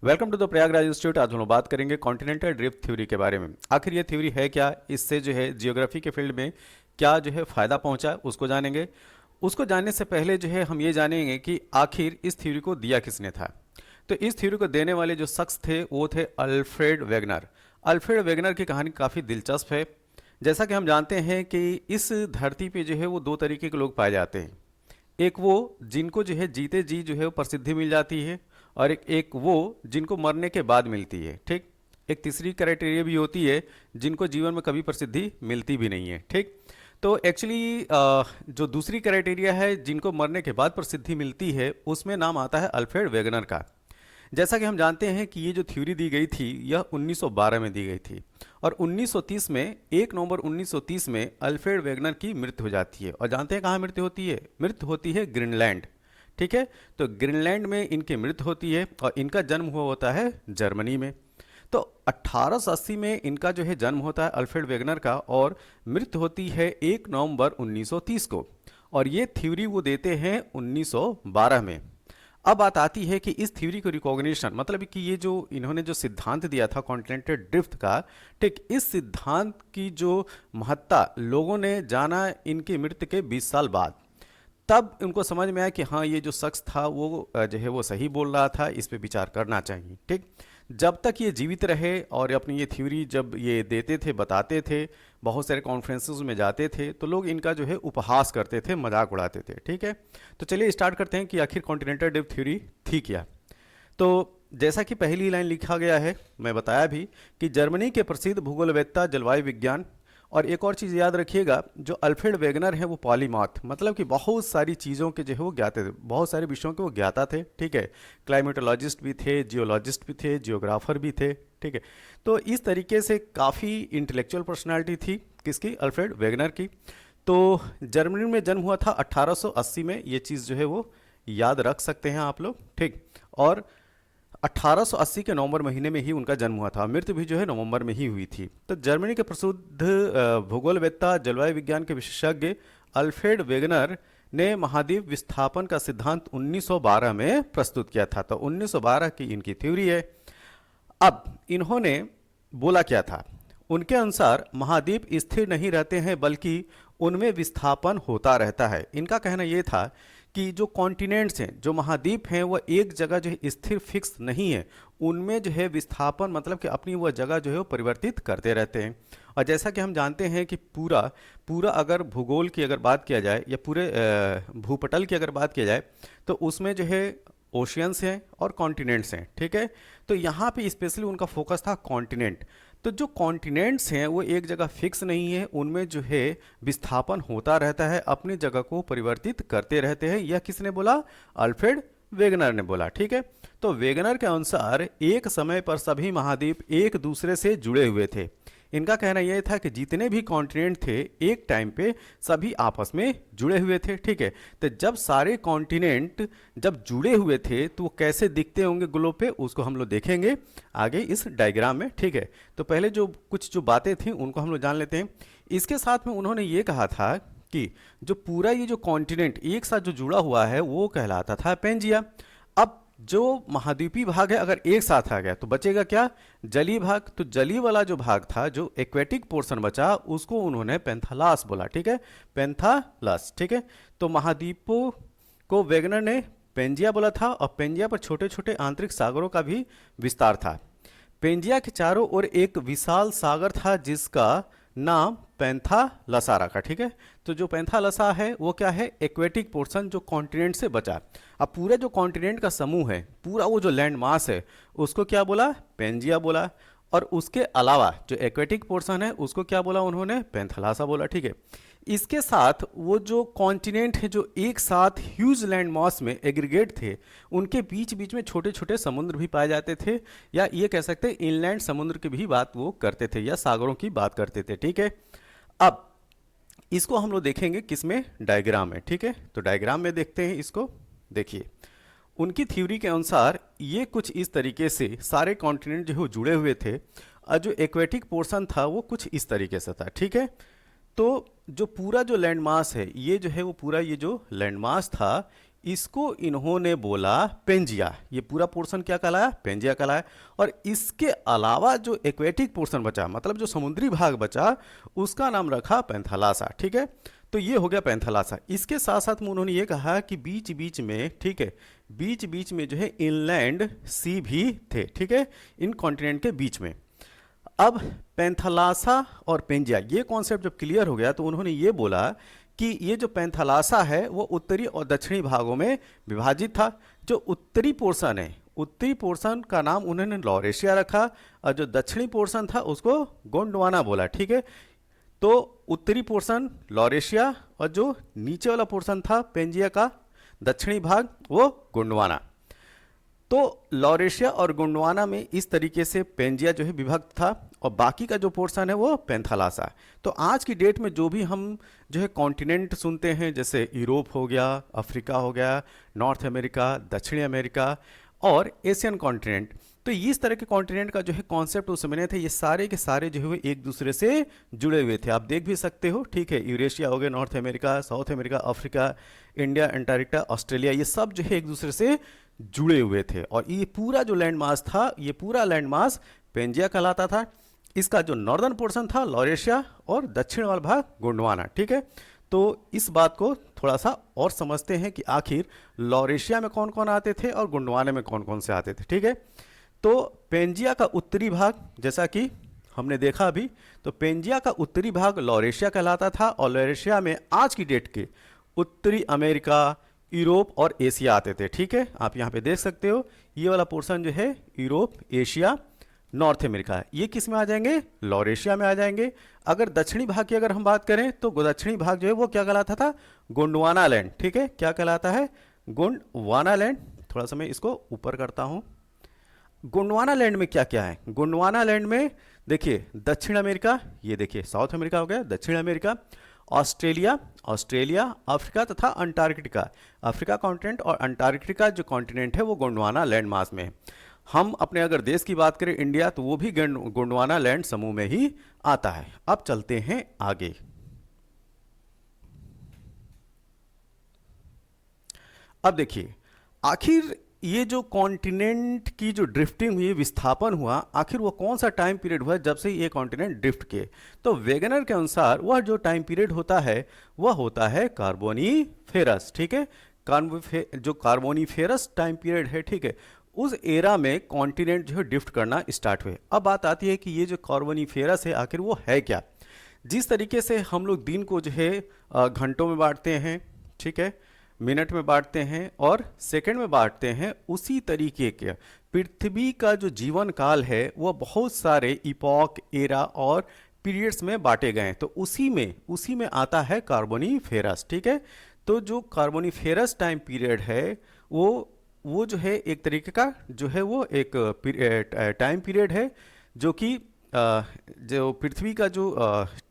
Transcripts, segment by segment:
Welcome to the Prayagraj institute. आज हम लोग बात करेंगे कॉन्टिनेंटल ड्रिफ्ट थ्योरी के बारे में। आखिर ये थ्योरी है क्या, इससे जो है जियोग्राफी के फील्ड में क्या जो है फ़ायदा पहुंचा, उसको जानेंगे। उसको जानने से पहले जो है हम ये जानेंगे कि आखिर इस थ्योरी को दिया किसने था। तो इस थ्योरी को देने वाले जो शख्स थे वो थे अल्फ्रेड वेगनर। अल्फ्रेड वेगनर की कहानी काफ़ी दिलचस्प है। जैसा कि हम जानते हैं कि इस धरती पे जो है वो दो तरीके के लोग पाए जाते हैं। एक वो जिनको जो है जीते जी जो है वो प्रसिद्धि मिल जाती है, और एक वो जिनको मरने के बाद मिलती है। ठीक। एक तीसरी क्राइटेरिया भी होती है जिनको जीवन में कभी प्रसिद्धि मिलती भी नहीं है। ठीक। तो एक्चुअली जो दूसरी क्राइटेरिया है जिनको मरने के बाद प्रसिद्धि मिलती है, उसमें नाम आता है अल्फ्रेड वेगनर का। जैसा कि हम जानते हैं कि ये जो थ्योरी दी गई थी यह 1912 में दी गई थी, और 1930 में 1 नवंबर 1930 में अल्फ्रेड वेगनर की मृत्यु हो जाती है। और जानते हैं कहाँ मृत्यु होती है? मृत्यु होती है ग्रीनलैंड। ठीक है। तो ग्रीनलैंड में इनकी मृत्यु होती है, और इनका जन्म हुआ होता है जर्मनी में। तो 1880 में इनका जो है जन्म होता है अल्फ्रेड वेगनर का, और मृत्यु होती है 1 नवंबर 1930 को। और ये थ्योरी वो देते हैं 1912 में। अब बात आती है कि इस थ्योरी को रिकॉग्निशन, मतलब कि ये जो इन्होंने जो सिद्धांत दिया था कॉन्टिनेंटल ड्रिफ्ट का, ठीक, इस सिद्धांत की जो महत्ता लोगों ने जाना इनकी मृत्यु के 20 साल बाद। तब उनको समझ में आया कि हाँ, ये जो शख्स था वो जो है वो सही बोल रहा था, इस पे विचार करना चाहिए। ठीक। जब तक ये जीवित रहे और अपनी ये थ्योरी जब ये देते थे, बताते थे, बहुत सारे कॉन्फ्रेंसेस में जाते थे, तो लोग इनका जो है उपहास करते थे, मजाक उड़ाते थे। ठीक है। तो चलिए स्टार्ट करते हैं कि आखिर कॉन्टिनेंटल ड्रिफ्ट थ्योरी थी क्या। तो जैसा कि पहली लाइन लिखा गया है, मैं बताया भी कि जर्मनी के प्रसिद्ध भूगोलवेत्ता, जलवायु विज्ञान, और एक और चीज़ याद रखिएगा, जो अल्फ्रेड वेगनर है वो पॉलीमॉथ, मतलब कि बहुत सारी चीज़ों के जो है वो ज्ञाता थे, बहुत सारे विषयों के वो ज्ञाता थे। ठीक है। क्लाइमेटोलॉजिस्ट भी थे, जियोलॉजिस्ट भी थे, जियोग्राफर भी थे। ठीक है। तो इस तरीके से काफ़ी इंटेलेक्चुअल पर्सनालिटी थी किसकी? अल्फ्रेड वेगनर की। तो जर्मनी में जन्म हुआ था 1880 में, ये चीज़ जो है वो याद रख सकते हैं आप लोग। ठीक। और 1880 के नवंबर महीने में ही उनका जन्म हुआ था। मृत्यु भी जो है नवंबर में ही हुई थी। तो जर्मनी के प्रसिद्ध भूगोलवेत्ता, जलवायु विज्ञान के विशेषज्ञ अल्फ्रेड वेगनर ने महाद्वीप विस्थापन का सिद्धांत 1912 में प्रस्तुत किया था। तो 1912 की इनकी थ्योरी है। अब इन्होंने बोला क्या था? उनके अनुसार महाद्वीप स्थिर नहीं रहते हैं, बल्कि उनमें विस्थापन होता रहता है। इनका कहना यह था कि जो कॉन्टिनेंट्स हैं, जो महाद्वीप हैं, वह एक जगह जो है स्थिर फिक्स नहीं है, उनमें जो है विस्थापन, मतलब कि अपनी वह जगह जो है वो परिवर्तित करते रहते हैं। और जैसा कि हम जानते हैं कि पूरा पूरा अगर भूगोल की अगर बात किया जाए, या पूरे भूपटल की अगर बात किया जाए, तो उसमें जो है ओशियंस हैं और कॉन्टिनेंट्स हैं। ठीक है। तो यहाँ पे स्पेशली उनका फोकस था कॉन्टिनेंट। तो जो कॉन्टिनेंट्स हैं वो एक जगह फिक्स नहीं है, उनमें जो है विस्थापन होता रहता है, अपनी जगह को परिवर्तित करते रहते हैं। यह किसने बोला? अल्फ्रेड वेगनर ने बोला। ठीक है। तो वेगनर के अनुसार एक समय पर सभी महाद्वीप एक दूसरे से जुड़े हुए थे। इनका कहना यह था कि जितने भी कॉन्टिनेंट थे एक टाइम पे सभी आपस में जुड़े हुए थे। ठीक है। तो जब सारे कॉन्टिनेंट जब जुड़े हुए थे तो वो कैसे दिखते होंगे ग्लोब पे, उसको हम लोग देखेंगे आगे इस डायग्राम में। ठीक है। तो पहले जो कुछ जो बातें थी उनको हम लोग जान लेते हैं। इसके साथ में उन्होंने ये कहा था कि जो पूरा ये जो कॉन्टिनेंट एक साथ जो जुड़ा हुआ है वो कहलाता था पेंजिया। अब जो महाद्वीपीय भाग है अगर एक साथ आ गया तो बचेगा क्या? जलीय भाग। तो जलीय वाला जो भाग था, जो एक्वेटिक पोर्शन बचा, उसको उन्होंने पेंथालस बोला। ठीक है। पेंथालस। ठीक है। तो महाद्वीपों को वेगनर ने पेंजिया बोला था, और पेंजिया पर छोटे छोटे आंतरिक सागरों का भी विस्तार था। पेंजिया के चारों ओर एक विशाल सागर था जिसका नाम पैंथालसा रखा। ठीक है। तो जो पैंथालसा है वो क्या है? एक्वेटिक पोर्शन जो कॉन्टिनेंट से बचा। अब पूरे जो कॉन्टिनेंट का समूह है, पूरा वो जो लैंड मास है, उसको क्या बोला? पेंजिया बोला। और उसके अलावा जो एक्वेटिक पोर्शन है उसको क्या बोला उन्होंने? पैंथालसा बोला। ठीक है। इसके साथ वो जो कॉन्टिनेंट है जो एक साथ ह्यूज लैंड मास में एग्रीगेट थे, उनके बीच बीच में छोटे छोटे समुद्र भी पाए जाते थे, या ये कह सकते हैं इनलैंड समुद्र की भी बात वो करते थे, या सागरों की बात करते थे। ठीक है। अब इसको हम लोग देखेंगे किसमें? डायग्राम में। ठीक है। तो डायग्राम में देखते हैं इसको। देखिए, उनकी थ्योरी के अनुसार ये कुछ इस तरीके से सारे कॉन्टिनेंट जो जुड़े हुए थे, और जो एक्वेटिक पोर्शन था वो कुछ इस तरीके से था। ठीक है। तो जो पूरा जो लैंड मास है, ये जो है वो पूरा ये जो लैंड मास था, इसको इन्होंने बोला पेंजिया। ये पूरा पोर्शन क्या कहलाया? पेंजिया कहलाया। और इसके अलावा जो एक्वेटिक पोर्शन बचा, मतलब जो समुद्री भाग बचा, उसका नाम रखा पैंथालासा। ठीक है, तो ये हो गया पैंथालासा। इसके साथ साथ में उन्होंने ये कहा कि बीच बीच में, ठीक है, बीच बीच में जो है इनलैंड सी भी थे। ठीक है, इन कॉन्टिनेंट के बीच में। अब पैंथालासा और पेंजिया, ये कॉन्सेप्ट जब क्लियर हो गया तो उन्होंने ये बोला कि ये जो पैंथालासा है वो उत्तरी और दक्षिणी भागों में विभाजित था। जो उत्तरी पोर्शन है, उत्तरी पोर्शन का नाम उन्होंने लॉरेशिया रखा, और जो दक्षिणी पोर्शन था उसको गोंडवाना बोला। ठीक है, तो उत्तरी पोर्शन लॉरेशिया और जो नीचे वाला पोर्शन था पेंजिया का दक्षिणी भाग, वो गोंडवाना। तो लॉरेशिया और गोंडवाना में इस तरीके से पेंजिया जो है विभक्त था, और बाकी का जो पोर्शन है वो पैंथालासा। तो आज की डेट में जो भी हम जो है कॉन्टिनेंट सुनते हैं, जैसे यूरोप हो गया, अफ्रीका हो गया, नॉर्थ अमेरिका, दक्षिणी अमेरिका और एशियन कॉन्टिनेंट, तो इस तरह के कॉन्टिनेंट का जो है कॉन्सेप्ट उस समय थे, ये सारे के सारे जो है वो एक दूसरे से जुड़े हुए थे। आप देख भी सकते हो। ठीक है, यूरेशिया हो गया, north America, south America, Africa, India, Antarctica, Australia, ये सब जो है एक दूसरे से जुड़े हुए थे। और ये पूरा जो लैंड मास था, ये पूरा लैंड मास पेंजिया कहलाता था। इसका जो नॉर्दर्न पोर्शन था लॉरेशिया और दक्षिण वाला भाग गोंडवाना। ठीक है, तो इस बात को थोड़ा सा और समझते हैं कि आखिर लॉरेशिया में कौन कौन आते थे और गोंडवाना में कौन कौन से आते थे। ठीक है, तो पेंजिया का उत्तरी भाग, जैसा कि हमने देखा अभी, तो पेंजिया का उत्तरी भाग लॉरेशिया कहलाता था, और लॉरेशिया में आज की डेट के उत्तरी अमेरिका, यूरोप और एशिया आते थे। ठीक है, आप यहाँ पे देख सकते हो, ये वाला पोर्शन जो है यूरोप, एशिया, नॉर्थ अमेरिका, ये किस में आ जाएंगे? लॉरेशिया में आ जाएंगे। अगर दक्षिणी भाग की अगर हम बात करें तो दक्षिणी भाग जो है वो क्या कहलाता था? गोंडवाना लैंड। ठीक है, क्या कहलाता है? गोंडवाना लैंड। थोड़ा सा मैं इसको ऊपर करता हूँ। गोंडवाना लैंड में क्या क्या है? गोंडवाना लैंड में देखिए दक्षिण अमेरिका, ये देखिए साउथ अमेरिका हो गया, दक्षिण अमेरिका, ऑस्ट्रेलिया, अफ्रीका तथा अंटार्कटिका। अफ्रीका कॉन्टिनेंट और अंटार्कटिका जो कॉन्टिनेंट है वो गोंडवाना लैंड मास में है। हम अपने अगर देश की बात करें इंडिया, तो वो भी गोंडवाना लैंड समूह में ही आता है। अब चलते हैं आगे। अब देखिए, आखिर ये जो कॉन्टिनेंट की जो ड्रिफ्टिंग हुई, विस्थापन हुआ, आखिर वो कौन सा टाइम पीरियड हुआ जब से ये कॉन्टिनेंट ड्रिफ्ट किए? तो वेगनर के अनुसार वह जो टाइम पीरियड होता है वह होता है कार्बोनीफेरस। ठीक है, जो कार्बोनीफेरस टाइम पीरियड है, ठीक है, उस एरा में कॉन्टिनेंट जो है ड्रिफ्ट करना स्टार्ट हुए। अब बात आती है कि ये जो कार्बोनीफेरस है आखिर वो है क्या? जिस तरीके से हम लोग दिन को जो है घंटों में बांटते हैं, ठीक है, मिनट में बांटते हैं और सेकंड में बांटते हैं, उसी तरीके के पृथ्वी का जो जीवन काल है वह बहुत सारे इपॉक, एरा और पीरियड्स में बांटे गए हैं। तो उसी में आता है कार्बोनीफेरस। ठीक है, तो जो कार्बोनीफेरस टाइम पीरियड है वो जो है एक तरीके का जो है वो एक टाइम पीरियड है, जो कि जो पृथ्वी का जो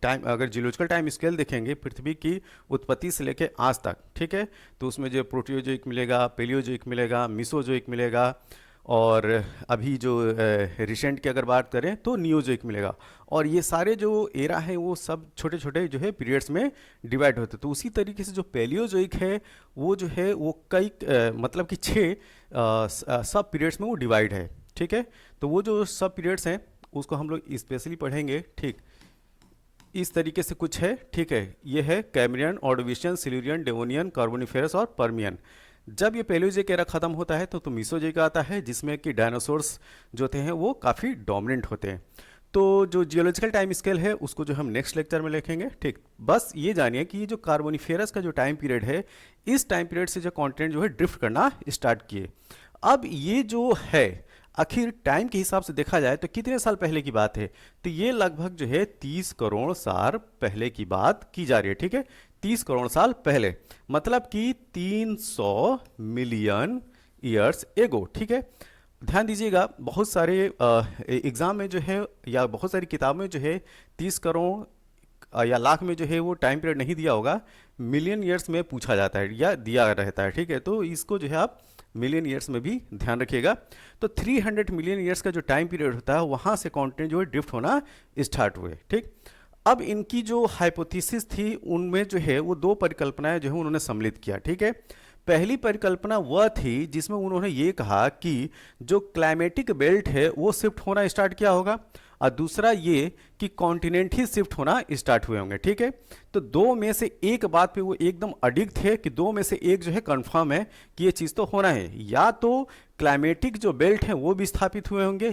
टाइम, अगर जियोलॉजिकल टाइम स्केल देखेंगे पृथ्वी की उत्पत्ति से लेके आज तक, ठीक है, तो उसमें जो प्रोटियोजोइक मिलेगा, पेलियोजोइक मिलेगा, मिसोजोइक मिलेगा, और अभी जो रिसेंट की अगर बात करें तो नियोजोइक मिलेगा। और ये सारे जो एरा हैं वो सब छोटे छोटे जो है पीरियड्स में डिवाइड होते हैं। तो उसी तरीके से जो पेलियोजोइक है वो जो है वो कई मतलब कि 6 सब पीरियड्स में वो डिवाइड है। ठीक है, तो वो जो सब पीरियड्स हैं उसको हम लोग स्पेशली पढ़ेंगे। ठीक, इस तरीके से कुछ है। ठीक है, ये है Cambrian, Ordovician, Silurian, Devonian, Carboniferous और पर्मियन। जब ये पेलियोजोइक एरा खत्म होता है तो मीसोजोइक आता है, जिसमें कि डायनासोर्स जो थे हैं वो काफ़ी डोमिनेंट होते हैं। तो जो जियोलॉजिकल टाइम स्केल है उसको जो हम नेक्स्ट लेक्चर में लिखेंगे। ठीक, बस ये जानिए कि ये जो कार्बोनिफेरस का जो टाइम पीरियड है, इस टाइम पीरियड से जो कॉन्टिनेंट जो है ड्रिफ्ट करना स्टार्ट किए। अब ये जो है आखिर टाइम के हिसाब से देखा जाए तो कितने साल पहले की बात है? तो ये लगभग जो है 30 करोड़ साल पहले की बात की जा रही है। ठीक है, 30 करोड़ साल पहले, मतलब कि 300 मिलियन ईयर्स एगो। ठीक है, ध्यान दीजिएगा, बहुत सारे एग्जाम में जो है या बहुत सारी किताबों में जो है 30 करोड़ या लाख में जो है वो टाइम पीरियड नहीं दिया होगा, मिलियन ईयर्स में पूछा जाता है या दिया रहता है। ठीक है, तो इसको जो है आप मिलियन ईयर्स में भी ध्यान रखिएगा। तो 300 मिलियन ईयर्स का जो टाइम पीरियड होता है वहाँ से कॉन्टिनेंट जो है ड्रिफ्ट होना स्टार्ट हुए। ठीक, अब इनकी जो हाइपोथेसिस थी उनमें जो है वो 2 परिकल्पनाएं जो है उन्होंने सम्मिलित किया। ठीक है, पहली परिकल्पना वह थी जिसमें उन्होंने ये कहा कि जो क्लाइमेटिक बेल्ट है वो शिफ्ट होना स्टार्ट किया होगा, और दूसरा ये कि कॉन्टिनेंट ही शिफ्ट होना स्टार्ट हुए होंगे। ठीक है, तो दो में से एक बात पे वो एकदम अडिग थे कि दो में से एक जो है कंफर्म है कि ये चीज़ तो होना है, या तो क्लाइमेटिक जो बेल्ट है वो विस्थापित हुए होंगे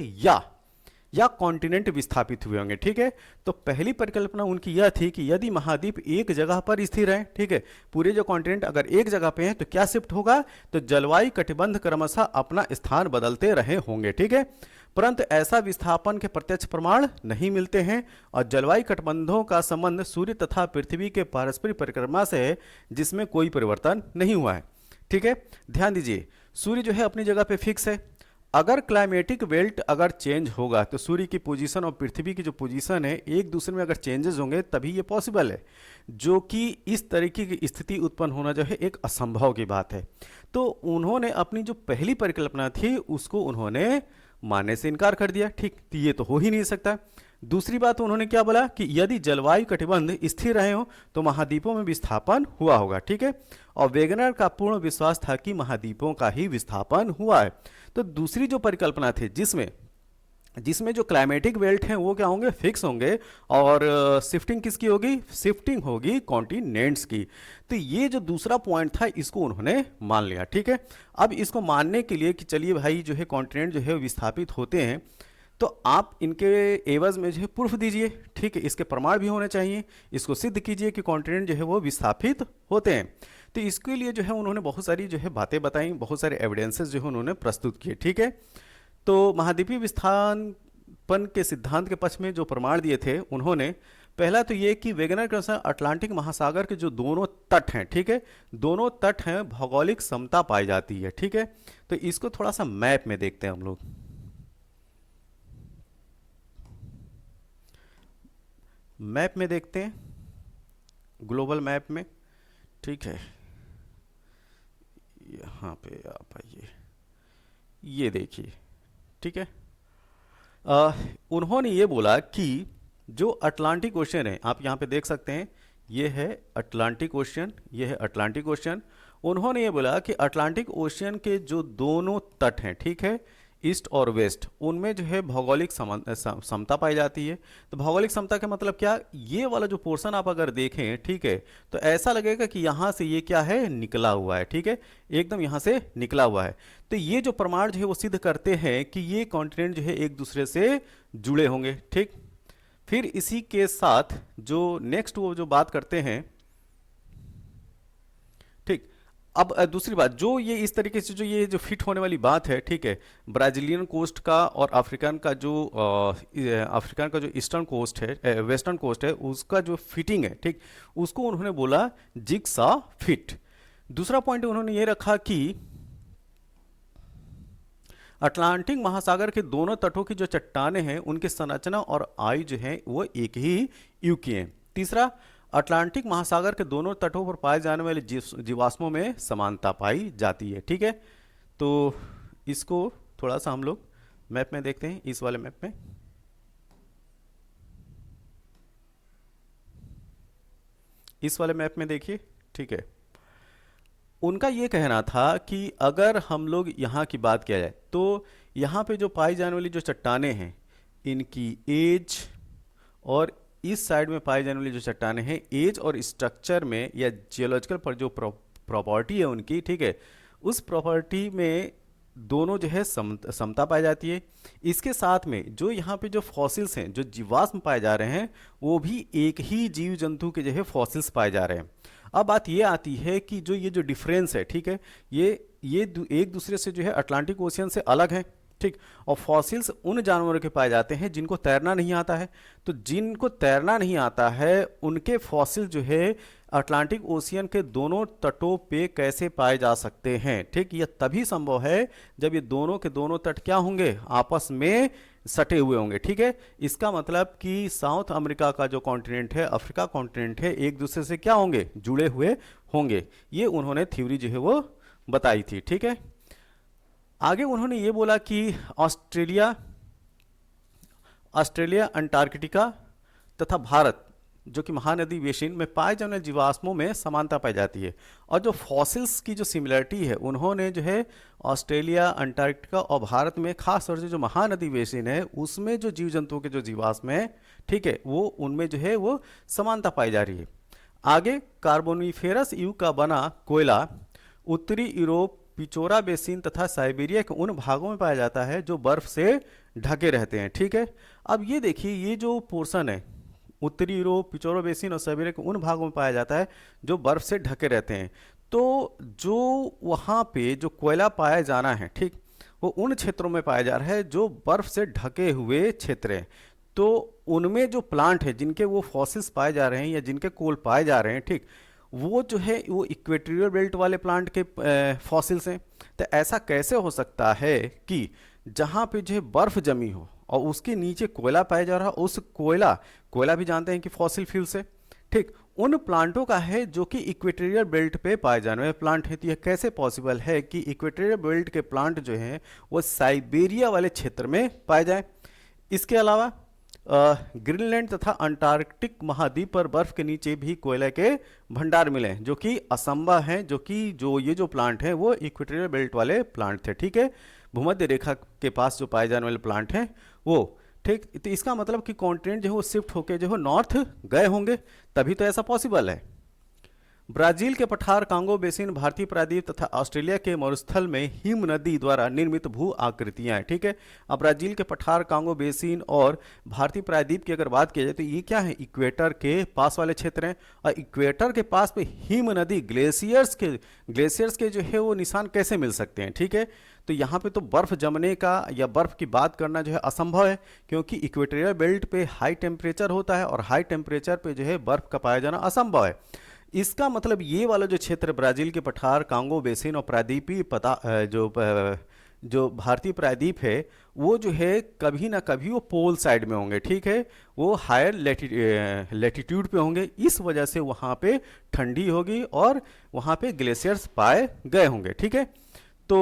या कॉन्टिनेंट विस्थापित हुए होंगे। ठीक है, तो पहली परिकल्पना उनकी यह थी कि यदि महाद्वीप एक जगह पर स्थिर है, ठीक है, पूरे जो कॉन्टिनेंट अगर एक जगह पे हैं तो क्या शिफ्ट होगा, तो जलवायु कटिबंध क्रमशः अपना स्थान बदलते रहे होंगे। ठीक है, परंतु ऐसा विस्थापन के प्रत्यक्ष प्रमाण नहीं मिलते हैं, और जलवायु कटबंधों का संबंध सूर्य तथा पृथ्वी के पारस्परिक परिक्रमा से है, जिसमें कोई परिवर्तन नहीं हुआ है। ठीक है, ध्यान दीजिए, सूर्य जो है अपनी जगह पे फिक्स है। अगर क्लाइमेटिक बेल्ट अगर चेंज होगा तो सूर्य की पोजीशन और पृथ्वी की जो पोजीशन है एक दूसरे में अगर चेंजेस होंगे तभी ये पॉसिबल है, जो कि इस तरीके की स्थिति उत्पन्न होना जो है एक असंभव की बात है। तो उन्होंने अपनी जो पहली परिकल्पना थी उसको उन्होंने मानने से इनकार कर दिया। ठीक, तो ये तो हो ही नहीं सकता। दूसरी बात उन्होंने क्या बोला कि यदि जलवायु कटिबंध स्थिर रहे हो तो महाद्वीपों में विस्थापन हुआ होगा। ठीक है, और वेगनर का पूर्ण विश्वास था कि महाद्वीपों का ही विस्थापन हुआ है। तो दूसरी जो परिकल्पना थी जिसमें जो क्लाइमेटिक बेल्ट हैं वो क्या होंगे, फिक्स होंगे, और शिफ्टिंग किसकी होगी, शिफ्टिंग होगी कॉन्टिनेंट्स की। तो ये जो दूसरा पॉइंट था इसको उन्होंने मान लिया। ठीक है, अब इसको मानने के लिए कि चलिए भाई जो है कॉन्टिनेंट जो है विस्थापित होते हैं, तो आप इनके एवज में जो है प्रूफ दीजिए। ठीक है, इसके प्रमाण भी होने चाहिए, इसको सिद्ध कीजिए कि कॉन्टिनेंट जो है वो विस्थापित होते हैं। तो इसके लिए जो है उन्होंने बहुत सारी जो है बातें बताई, बहुत सारे एविडेंसेस जो है उन्होंने प्रस्तुत किए। ठीक है, तो महाद्वीपीय विस्थापन के सिद्धांत के पक्ष में जो प्रमाण दिए थे उन्होंने, पहला तो ये कि वेगनर के अनुसार अटलांटिक महासागर के जो दोनों तट हैं, ठीक है, दोनों तट हैं, भौगोलिक समता पाई जाती है। ठीक है, तो इसको थोड़ा सा मैप में देखते हैं हम लोग। मैप में देखते हैं, ग्लोबल मैप में। ठीक है, यहाँ पे आप आइए, ये देखिए। ठीक है, उन्होंने ये बोला कि जो अटलांटिक ओशन है, आप यहाँ पे देख सकते हैं, ये है अटलांटिक ओशन, ये है अटलांटिक ओशन। उन्होंने ये बोला कि अटलांटिक ओशन के जो दोनों तट हैं, ठीक है, ईस्ट और वेस्ट, उनमें जो है भौगोलिक समता पाई जाती है। तो भौगोलिक समता का मतलब क्या, ये वाला जो पोर्शन आप अगर देखें, ठीक है, तो ऐसा लगेगा कि यहाँ से ये क्या है, निकला हुआ है। ठीक है, एकदम यहाँ से निकला हुआ है। तो ये जो प्रमाण जो है वो सिद्ध करते हैं कि ये कॉन्टिनेंट जो है एक दूसरे से जुड़े होंगे। ठीक, फिर इसी के साथ जो नेक्स्ट वो जो बात करते हैं, ठीक, अब दूसरी बात जो ये इस तरीके से जो ये जो फिट होने वाली बात है, ठीक है, ब्राजीलियन कोस्ट का और अफ्रीकन का जो ईस्टर्न कोस्ट है, वेस्टर्न कोस्ट है, उसका जो फिटिंग है, ठीक, उसको उन्होंने बोला जिगसा फिट। दूसरा पॉइंट उन्होंने ये रखा कि अटलांटिक महासागर के दोनों तटों की जो चट्टानें हैं उनकी संरचना और आयु जो है वो एक ही युग की है। तीसरा, अटलांटिक महासागर के दोनों तटों पर पाए जाने वाले जीवाश्मों में समानता पाई जाती है। ठीक है, तो इसको थोड़ा सा हम लोग मैप में देखते हैं, इस वाले मैप में। इस वाले मैप में देखिए। ठीक है, उनका ये कहना था कि अगर हम लोग यहाँ की बात किया जाए तो यहाँ पे जो पाई जाने वाली जो चट्टानें हैं, इनकी एज, और इस साइड में पाई जाने वाली जो चट्टानें हैं, एज और स्ट्रक्चर में या जियोलॉजिकल पर जो प्रॉपर्टी है उनकी, ठीक है, उस प्रॉपर्टी में दोनों जो है समता पाई जाती है। इसके साथ में जो यहाँ पे जो फॉसिल्स हैं, जो जीवाश्म पाए जा रहे हैं, वो भी एक ही जीव जंतु के जो है फॉसिल्स पाए जा रहे हैं। अब बात ये आती है कि जो ये जो डिफरेंस है, ठीक है, ये एक दूसरे से जो है अटलांटिक ओशियन से अलग है। ठीक, और फॉसिल्स उन जानवरों के पाए जाते हैं जिनको तैरना नहीं आता है। तो जिनको तैरना नहीं आता है उनके फॉसिल जो है अटलांटिक ओशियन के दोनों तटों पे कैसे पाए जा सकते हैं। ठीक, यह तभी संभव है जब ये दोनों के दोनों तट क्या होंगे, आपस में सटे हुए होंगे। ठीक है, इसका मतलब कि साउथ अमेरिका का जो कॉन्टिनेंट है, अफ्रीका कॉन्टिनेंट है, एक दूसरे से क्या होंगे, जुड़े हुए होंगे। ये उन्होंने थ्योरी जो है वो बताई थी। ठीक है, आगे उन्होंने ये बोला कि ऑस्ट्रेलिया, अंटार्कटिका तथा भारत, जो कि महानदी बेसिन में पाए जाने वाले जीवाश्मों में समानता पाई जाती है। और जो फॉसिल्स की जो सिमिलरिटी है, उन्होंने जो है ऑस्ट्रेलिया, अंटार्कटिका और भारत में खास तौर से जो महानदी बेसिन है उसमें जो जीव जंतुओं के जो जीवाश्म है, ठीक है, वो उनमें जो है वो समानता पाई जा रही है। आगे कार्बोनिफेरस युग का बना कोयला उत्तरी यूरोप, पिचोरा बेसिन तथा साइबेरिया के उन भागों में पाया जाता है जो बर्फ से ढके रहते हैं। ठीक है, अब ये देखिए, ये जो पोर्शन है उत्तरी यूरोप, पिचोरा बेसिन और साइबेरिया के उन भागों में पाया जाता है जो बर्फ से ढके रहते हैं। तो जो वहाँ पे जो कोयला पाया जाना है, ठीक, वो उन क्षेत्रों में पाया जा रहा है जो बर्फ से ढके हुए क्षेत्र हैं। तो उनमें जो प्लांट है जिनके वो फॉसिल्स पाए जा रहे हैं या जिनके कोल पाए जा रहे हैं, ठीक, वो जो है वो इक्वेटोरियल बेल्ट वाले प्लांट के फॉसिल्स हैं। तो ऐसा कैसे हो सकता है कि जहाँ पे जो है बर्फ जमी हो और उसके नीचे कोयला पाया जा रहा है, उस कोयला भी जानते हैं कि फॉसिल फ्यूल से, ठीक, उन प्लांटों का है जो कि इक्वेटोरियल बेल्ट पे पाए जाने वाले प्लांट है। तो यह कैसे पॉसिबल है कि इक्वेटोरियल बेल्ट के प्लांट जो हैं वो साइबेरिया वाले क्षेत्र में पाए जाएं। इसके अलावा ग्रीनलैंड तथा अंटार्कटिक महाद्वीप पर बर्फ के नीचे भी कोयले के भंडार मिले हैं, जो कि असंभव हैं, जो कि ये जो प्लांट हैं वो इक्वेटोरियल बेल्ट वाले प्लांट थे। ठीक है, भूमध्य रेखा के पास जो पाए जाने वाले प्लांट हैं वो, ठीक। तो इसका मतलब कि कॉन्टिनेंट जो है वो शिफ्ट होकर जो है नॉर्थ गए होंगे, तभी तो ऐसा पॉसिबल है। ब्राजील के पठार, कांगो बेसिन, भारतीय प्रायद्वीप तथा ऑस्ट्रेलिया के मरुस्थल में हिम नदी द्वारा निर्मित भू आकृतियां हैं। ठीक है, अब ब्राजील के पठार, कांगो बेसिन और भारतीय प्रायद्वीप की अगर बात की जाए तो ये क्या है, इक्वेटर के पास वाले क्षेत्र हैं। और इक्वेटर के पास पे हिम नदी, ग्लेशियर्स के जो है वो निशान कैसे मिल सकते हैं। ठीक है, तो यहाँ पे तो बर्फ जमने का या बर्फ की बात करना जो है असंभव है, क्योंकि इक्वेटोरियल बेल्ट पे हाई टेम्परेचर होता है और हाई टेम्परेचर पे जो है बर्फ का पाया जाना असंभव है। इसका मतलब ये वाला जो क्षेत्र ब्राजील के पठार, कांगो बेसिन और प्रायद्वीपीय जो भारतीय प्रायद्वीप है वो जो है कभी ना कभी वो पोल साइड में होंगे। ठीक है, वो हायर लेटीट्यूड पे होंगे, इस वजह से वहाँ पे ठंडी होगी और वहाँ पे ग्लेशियर्स पाए गए होंगे। ठीक है, तो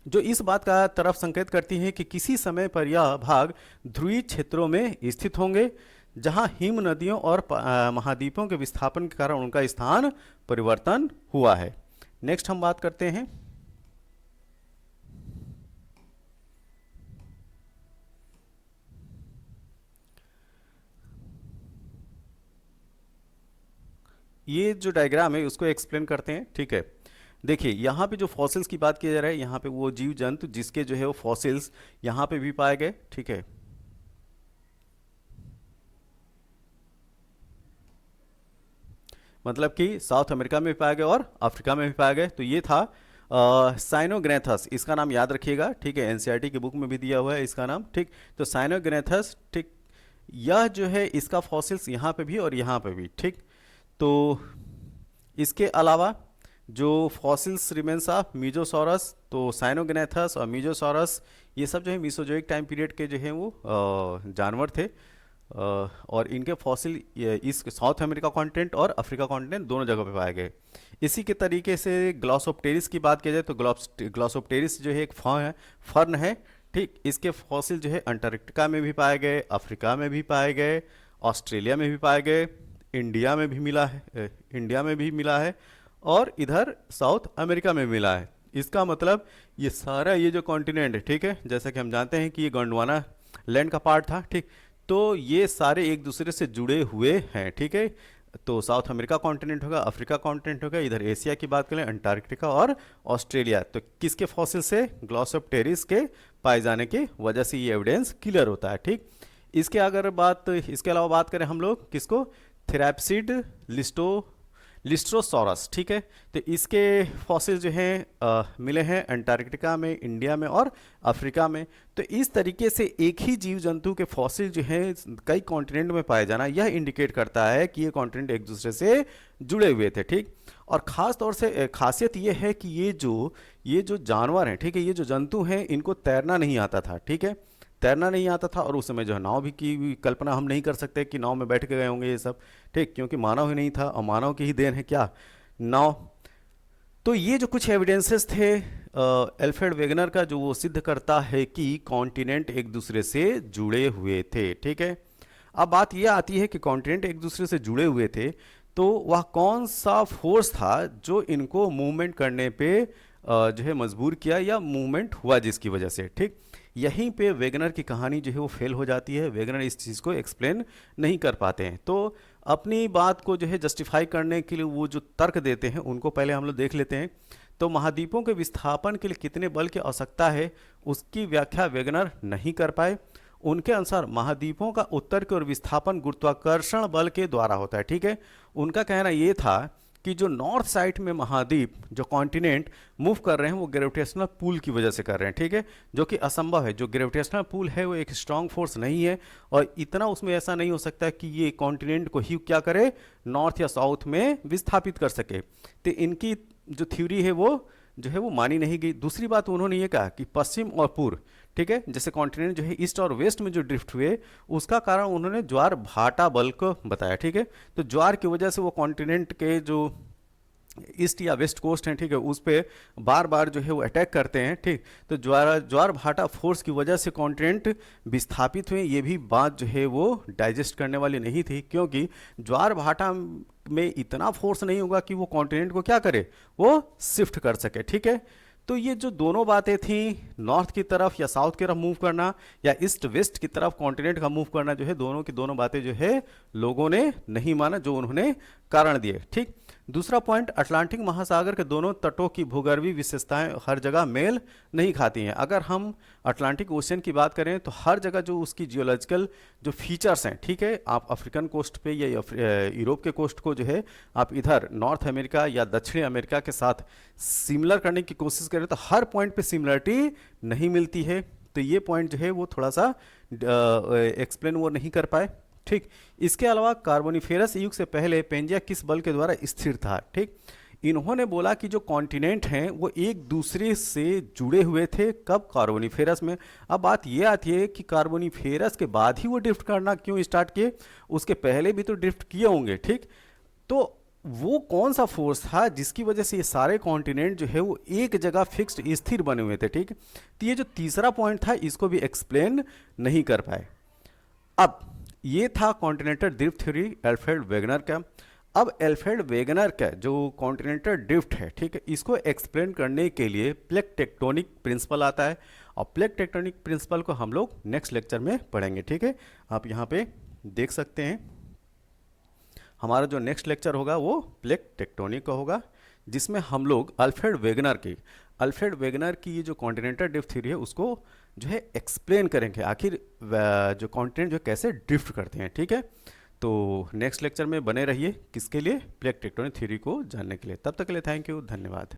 जो इस बात का तरफ संकेत करती है कि किसी समय पर यह भाग ध्रुवीय क्षेत्रों में स्थित होंगे, जहां हिम नदियों और महाद्वीपों के विस्थापन के कारण उनका स्थान परिवर्तन हुआ है। नेक्स्ट हम बात करते हैं ये जो डायग्राम है उसको एक्सप्लेन करते हैं। ठीक है, देखिए यहाँ पे जो फॉसिल्स की बात की जा रहा है, यहाँ पे वो जीव जंतु जिसके जो है वो फॉसिल्स यहाँ पे भी पाए गए। ठीक है, मतलब कि साउथ अमेरिका में भी पाए गए और अफ्रीका में भी पाए गए। तो ये था साइनोग्नेथस, इसका नाम याद रखिएगा। ठीक है, एनसीईआरटी की बुक में भी दिया हुआ है इसका नाम। ठीक, तो साइनोग्नेथस, ठीक, यह जो है इसका फॉसिल्स यहाँ पे भी और यहाँ पे भी। ठीक, तो इसके अलावा जो फॉसिल्स रिमेन्स ऑफ मीजोसॉरस, तो साइनोग्नेथस और मीजोसॉरस ये सब जो है मीसोजोइक टाइम पीरियड के जो है वो जानवर थे। और इनके फॉसिल इस साउथ अमेरिका कॉन्टिनेंट और अफ्रीका कॉन्टिनेंट दोनों जगह पे पाए गए। इसी के तरीके से ग्लॉसोप्टेरिस की बात की जाए तो ग्लॉसोप्टेरिस जो है एक फर्न है। ठीक, इसके फॉसिल जो है अंटार्कटिका में भी पाए गए, अफ्रीका में भी पाए गए, ऑस्ट्रेलिया में भी पाए गए, इंडिया में भी मिला है और इधर साउथ अमेरिका में मिला है। इसका मतलब ये सारा ये जो कॉन्टिनेंट है, ठीक है, जैसा कि हम जानते हैं कि ये गोंडवाना लैंड का पार्ट था। ठीक, तो ये सारे एक दूसरे से जुड़े हुए हैं। ठीक है, तो साउथ अमेरिका कॉन्टिनेंट होगा, अफ्रीका कॉन्टिनेंट होगा, इधर एशिया की बात करें अंटार्कटिका और ऑस्ट्रेलिया। तो किसके फॉसिल से, ग्लॉसोप्टेरिस के पाए जाने की वजह से ये एविडेंस क्लियर होता है। ठीक, इसके अलावा बात करें हम लोग किसको, थेराप्सिड लिस्ट्रोसॉरस। ठीक है, तो इसके फॉसिल जो हैं मिले हैं अंटार्कटिका में, इंडिया में और अफ्रीका में। तो इस तरीके से एक ही जीव जंतु के फॉसिल जो हैं कई कॉन्टिनेंट में पाए जाना, यह इंडिकेट करता है कि ये कॉन्टिनेंट एक दूसरे से जुड़े हुए थे। ठीक, और ख़ास तौर से खासियत ये है कि ये जो जानवर हैं, ठीक है, ये जो जंतु हैं इनको तैरना नहीं आता था। ठीक है, तैरना नहीं आता था और उस समय जो है नाव भी की कल्पना हम नहीं कर सकते कि नाव में बैठ के गए होंगे ये सब। ठीक, क्योंकि मानव ही नहीं था और मानव की ही देन है क्या, नाव। तो ये जो कुछ एविडेंसेस थे एल्फ्रेड वेगनर का, जो वो सिद्ध करता है कि कॉन्टिनेंट एक दूसरे से जुड़े हुए थे। ठीक है, अब बात यह आती है कि कॉन्टिनेंट एक दूसरे से जुड़े हुए थे, तो वह कौन सा फोर्स था जो इनको मूवमेंट करने पे जो है मजबूर किया या मूवमेंट हुआ जिसकी वजह से, ठीक। यहीं पे वेगनर की कहानी जो है वो फेल हो जाती है, वेगनर इस चीज़ को एक्सप्लेन नहीं कर पाते हैं। तो अपनी बात को जो है जस्टिफाई करने के लिए वो जो तर्क देते हैं उनको पहले हम लोग देख लेते हैं। तो महाद्वीपों के विस्थापन के लिए कितने बल की आवश्यकता है, उसकी व्याख्या वेगनर नहीं कर पाए। उनके अनुसार महाद्वीपों का उत्तर की ओर विस्थापन गुरुत्वाकर्षण बल के द्वारा होता है, ठीक है। उनका कहना ये था कि जो नॉर्थ साइड में महाद्वीप, जो कॉन्टिनेंट मूव कर रहे हैं वो ग्रेविटेशनल पुल की वजह से कर रहे हैं, ठीक है, जो कि असंभव है। जो ग्रेविटेशनल पुल है वो एक स्ट्रांग फोर्स नहीं है, और इतना उसमें ऐसा नहीं हो सकता कि ये कॉन्टिनेंट को ही क्या करे, नॉर्थ या साउथ में विस्थापित कर सके। तो इनकी जो थ्योरी है वो जो है वो मानी नहीं गई। दूसरी बात उन्होंने ये कहा कि पश्चिम और पूर्व, ठीक है, जैसे कॉन्टिनेंट जो है ईस्ट और वेस्ट में जो ड्रिफ्ट हुए उसका कारण उन्होंने ज्वार भाटा बल को बताया, ठीक है। तो ज्वार की वजह से वो कॉन्टिनेंट के जो ईस्ट या वेस्ट कोस्ट हैं, ठीक है, उस पर बार बार जो है वो अटैक करते हैं, ठीक। तो ज्वार भाटा फोर्स की वजह से कॉन्टिनेंट विस्थापित हुए, ये भी बात जो है वो डाइजेस्ट करने वाली नहीं थी, क्योंकि ज्वार भाटा में इतना फोर्स नहीं होगा कि वो कॉन्टिनेंट को क्या करे, वो शिफ्ट कर सके, ठीक है। तो ये जो दोनों बातें थी, नॉर्थ की तरफ या साउथ की तरफ मूव करना या ईस्ट वेस्ट की तरफ कॉन्टिनेंट का मूव करना, जो है दोनों की दोनों बातें जो है लोगों ने नहीं माना, जो उन्होंने कारण दिए, ठीक। दूसरा पॉइंट, अटलांटिक महासागर के दोनों तटों की भूगर्भीय विशेषताएं हर जगह मेल नहीं खाती हैं। अगर हम अटलांटिक ओशन की बात करें तो हर जगह जो उसकी जियोलॉजिकल जो फीचर्स हैं, ठीक है, आप अफ्रीकन कोस्ट पे या यूरोप के कोस्ट को जो है आप इधर नॉर्थ अमेरिका या दक्षिणी अमेरिका के साथ सिमिलर करने की कोशिश करें तो हर पॉइंट पे सिमिलरिटी नहीं मिलती है। तो ये पॉइंट जो है वो थोड़ा सा एक्सप्लेन वो नहीं कर पाए, ठीक। इसके अलावा कार्बोनिफेरस युग से पहले पेंजिया किस बल के द्वारा स्थिर था, ठीक। इन्होंने बोला कि जो कॉन्टिनेंट हैं वो एक दूसरे से जुड़े हुए थे, कब, कार्बोनिफेरस में। अब बात ये आती है कि कार्बोनिफेरस के बाद ही वो ड्रिफ्ट करना क्यों स्टार्ट किए, उसके पहले भी तो ड्रिफ्ट किए होंगे, ठीक। तो वो कौन सा फोर्स था जिसकी वजह से ये सारे कॉन्टिनेंट जो है वो एक जगह फिक्स्ड स्थिर बने हुए थे, ठीक। तो ये जो तीसरा पॉइंट था इसको भी एक्सप्लेन नहीं कर पाए। अब ये था continental drift theory Alfred Wegener का। अब एल्फ्रेड वेगनर का जो कॉन्टिनेंटल ड्रिफ्ट है, ठीक है, इसको एक्सप्लेन करने के लिए प्लेट टेक्टोनिक प्रिंसिपल आता है, और प्लेट टेक्टोनिक प्रिंसिपल को हम लोग नेक्स्ट लेक्चर में पढ़ेंगे, ठीक है। आप यहाँ पे देख सकते हैं हमारा जो नेक्स्ट लेक्चर होगा वो प्लेट टेक्टोनिक का होगा, जिसमें हम लोग अल्फ्रेड वेगनर की ये जो कॉन्टिनेंटल ड्रिफ्ट थ्योरी है उसको जो है एक्सप्लेन करेंगे, आखिर जो कॉन्टिनेंट जो कैसे ड्रिफ्ट करते हैं, ठीक है। तो नेक्स्ट लेक्चर में बने रहिए, किसके लिए, प्लेट टेक्टोनिक थ्योरी को जानने के लिए। तब तक के लिए थैंक यू, धन्यवाद।